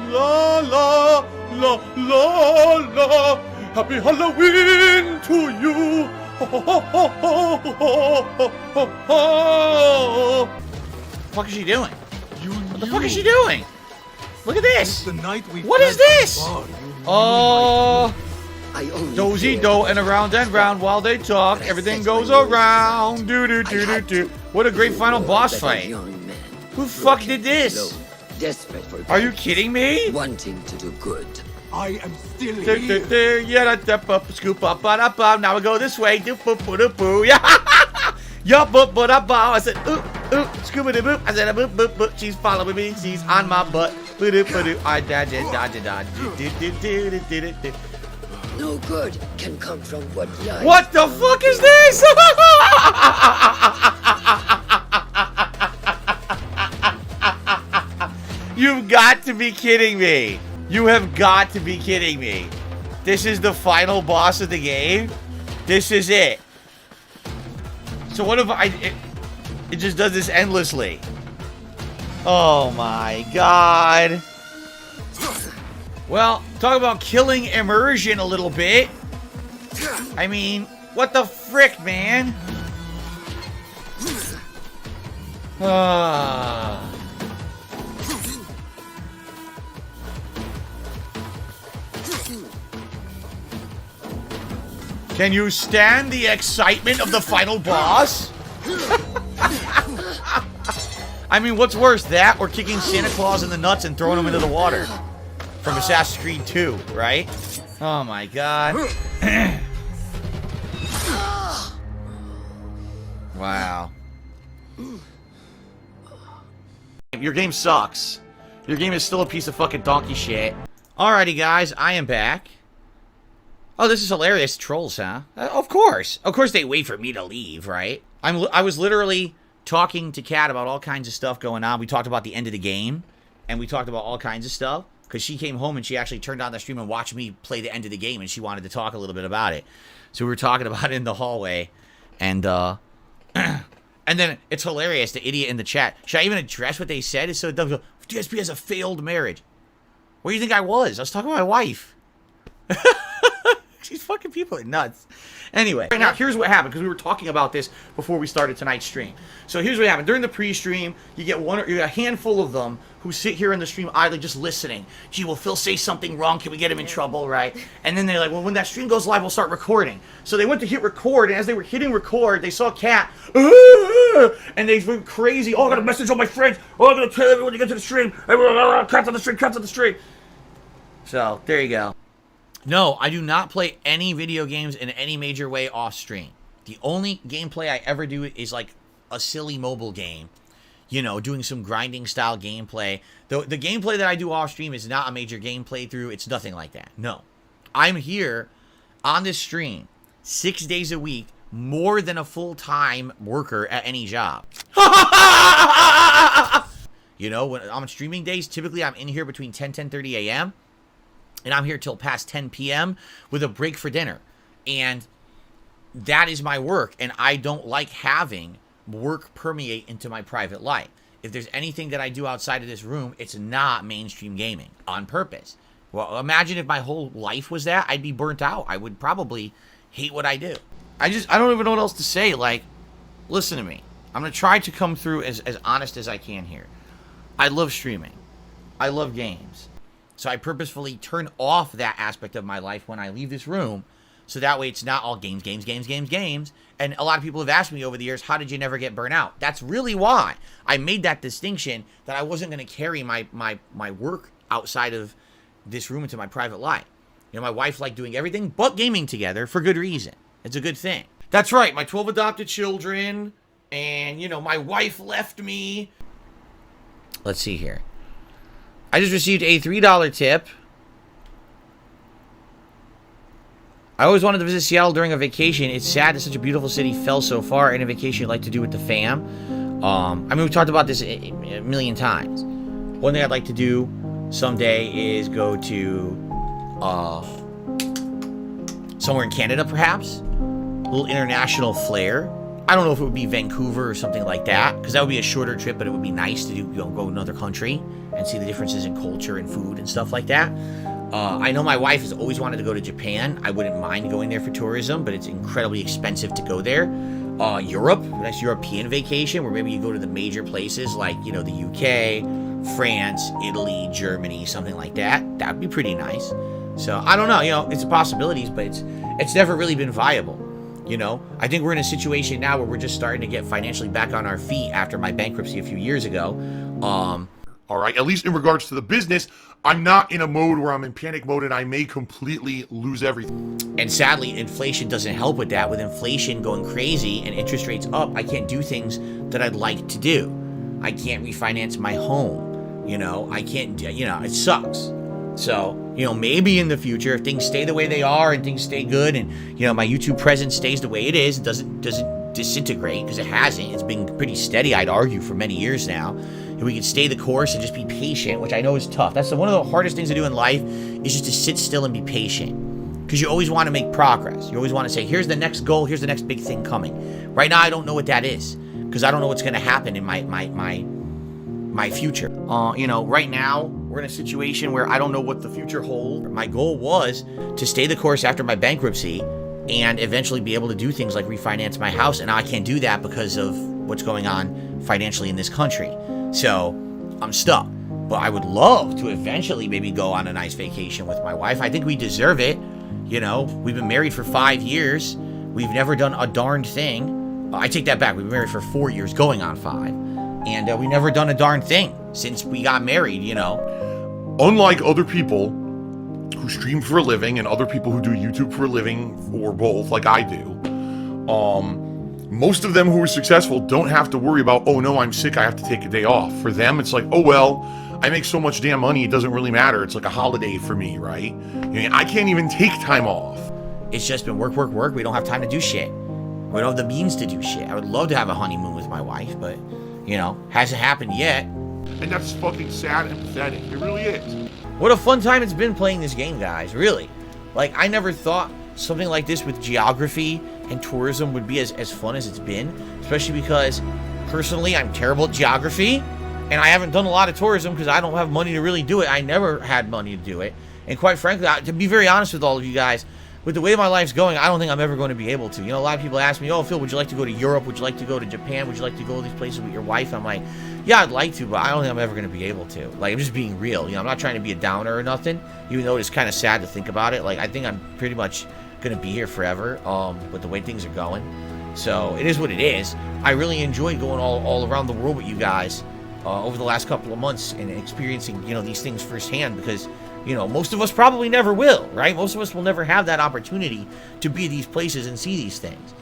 La la la la la. Happy Halloween to you. Ho, ho, ho, ho, ho, ho, ho. What the fuck is she doing? What the fuck is she doing? Look at this. What is this? Oh. Dozy do and around while they talk, everything goes around. Do do do do do. What a great final boss fight. Who fuck did this? Are you kidding me? Wanting to do good. I am still here. Yeah, scoop up, now we go this way. Do boo boo boo. Yeah. Yup, boop, boop, boop. I said, oop, oop, scuba doo boop. I said, boop, boop, boop. She's following me. She's on my butt. Boo doo, boo doo. I dodge it, dodge it, dodge it. No good can come from what lies. What the fuck is this? You've got to be kidding me. You have got to be kidding me. This is the final boss of the game? This is it. So what if it just does this endlessly? Oh my god. Well, talk about killing immersion a little bit. I mean, what the frick, man? Can you stand the excitement of the final boss? I mean, what's worse, that or kicking Santa Claus in the nuts and throwing him into the water? From Assassin's Creed 2, right? Oh my god. Wow. Your game sucks. Your game is still a piece of fucking donkey shit. Alrighty guys, I am back. Oh, this is hilarious. Trolls, huh? Of course. Of course they wait for me to leave, right? I was literally talking to Kat about all kinds of stuff going on. We talked about the end of the game, and we talked about all kinds of stuff. Because she came home and she actually turned on the stream and watched me play the end of the game, and she wanted to talk a little bit about it. So we were talking about it in the hallway, and and then it's hilarious. The idiot in the chat. Should I even address what they said? It's so dumb. DSP has a failed marriage. Where do you think I was? I was talking to my wife. These fucking people are nuts. Anyway, right now, here's what happened, because we were talking about this before we started tonight's stream. So here's what happened. During the pre-stream, you get a handful of them who sit here in the stream idly just listening. Gee, will Phil say something wrong? Can we get him in trouble, right? And then they're like, well, when that stream goes live, we'll start recording. So they went to hit record, and as they were hitting record, they saw Kat, and they went crazy. Oh, I got a message on my friends. Oh, I'm going to tell everyone to get to the stream. Cat's on the stream, cat's on the stream. So, there you go. No, I do not play any video games in any major way off stream. The only gameplay I ever do is like a silly mobile game. You know, doing some grinding style gameplay. The gameplay that I do off stream is not a major game playthrough. It's nothing like that. No. I'm here on this stream 6 days a week, more than a full-time worker at any job. You know, when I'm on streaming days, typically I'm in here between 10:30 a.m. and I'm here till past 10 p.m. with a break for dinner. And that is my work. And I don't like having work permeate into my private life. If there's anything that I do outside of this room, it's not mainstream gaming on purpose. Well, imagine if my whole life was that. I'd be burnt out. I would probably hate what I do. I don't even know what else to say. Like, listen to me. I'm going to try to come through as honest as I can here. I love streaming. I love games. So I purposefully turn off that aspect of my life when I leave this room, so that way it's not all games. And a lot of people have asked me over the years, how did you never get burnt out? That's really why I made that distinction, that I wasn't going to carry my work outside of this room into my private life. You know, my wife liked doing everything but gaming together for good reason. It's a good thing. That's right, my 12 adopted children, and, you know, my wife left me. Let's see here. I just received a $3 tip. I always wanted to visit Seattle during a vacation. It's sad that such a beautiful city fell so far. Any vacation you'd like to do with the fam. I mean, we've talked about this a million times. One thing I'd like to do someday is go to somewhere in Canada, perhaps. A little international flair. I don't know if it would be Vancouver or something like that, because that would be a shorter trip, but it would be nice to do, go to another country and see the differences in culture and food and stuff like that. I know my wife has always wanted to go to Japan. I wouldn't mind going there for tourism, but it's incredibly expensive to go there. Europe, a nice European vacation where maybe you go to the major places like, the UK, France, Italy, Germany, something like that. That would be pretty nice. So I don't know, it's a possibilities, but it's never really been viable. I think we're in a situation now where we're just starting to get financially back on our feet after my bankruptcy a few years ago. All right, at least in regards to the business, I'm not in a mode where I'm in panic mode and I may completely lose everything. And sadly, inflation doesn't help with that. With inflation going crazy and interest rates up, I can't do things that I'd like to do. I can't refinance my home. I can't, it sucks. So, maybe in the future, if things stay the way they are and things stay good and, my YouTube presence stays the way it is, doesn't disintegrate, because it hasn't. It's been pretty steady, I'd argue, for many years now. If we can stay the course and just be patient, which I know is tough. That's one of the hardest things to do in life, is just to sit still and be patient. Because you always want to make progress. You always want to say, here's the next goal, here's the next big thing coming. Right now, I don't know what that is, because I don't know what's going to happen in my future. Right now, we're in a situation where I don't know what the future holds. My goal was to stay the course after my bankruptcy and eventually be able to do things like refinance my house. And now I can't do that because of what's going on financially in this country. So I'm stuck. But I would love to eventually maybe go on a nice vacation with my wife. I think we deserve it. We've been married for 5 years. We've never done a darned thing. I take that back. We've been married for 4 years, going on 5. And we never done a darn thing since we got married, Unlike other people who stream for a living and other people who do YouTube for a living, or both, like I do, most of them who are successful don't have to worry about, oh no, I'm sick, I have to take a day off. For them, it's like, oh well, I make so much damn money, it doesn't really matter. It's like a holiday for me, right? I can't even take time off. It's just been work, work, work. We don't have time to do shit. We don't have the means to do shit. I would love to have a honeymoon with my wife, but, hasn't happened yet. And that's fucking sad and pathetic. It really is. What a fun time it's been playing this game, guys. Really. Like, I never thought something like this with geography and tourism would be as fun as it's been. Especially because, personally, I'm terrible at geography. And I haven't done a lot of tourism because I don't have money to really do it. I never had money to do it. And quite frankly, to be very honest with all of you guys, with the way my life's going, I don't think I'm ever going to be able to. A lot of people ask me, oh, Phil, would you like to go to Europe? Would you like to go to Japan? Would you like to go to these places with your wife? I'm like, yeah, I'd like to, but I don't think I'm ever going to be able to. Like, I'm just being real. I'm not trying to be a downer or nothing, even though it's kind of sad to think about it. Like, I think I'm pretty much going to be here forever with the way things are going. So, it is what it is. I really enjoyed going all around the world with you guys over the last couple of months and experiencing, these things firsthand, because most of us probably never will, right? Most of us will never have that opportunity to be at these places and see these things.